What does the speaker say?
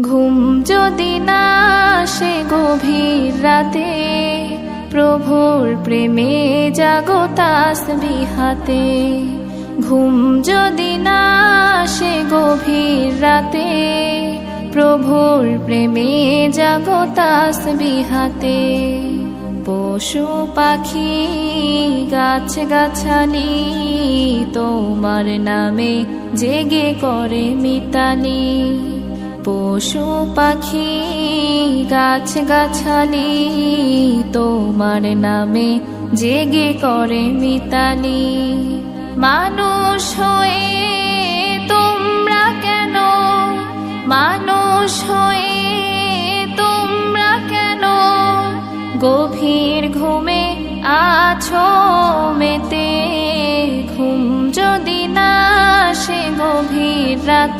ঘুম যদি না আসে গভীর রাতে, প্রভুর প্রেমে জাগো তাসবিহ হাতে। ঘুম যদি না আসে গভীর রাতে, প্রভুর প্রেমে জাগো তাসবিহ হাতে। পশু পাখি গাছ গাছালি তোমার নামে জেগে করে মিতালি। পশু পাখি গাছ গাছালি তোমার নামে জেগে করে মিতালি। মানুষ হয়ে তোমরা কেন, মানুষ হয়ে তোমরা কেন গভীর ঘুমে আছো মেতে। ঘুম যদি না আসে গভীর রাতে,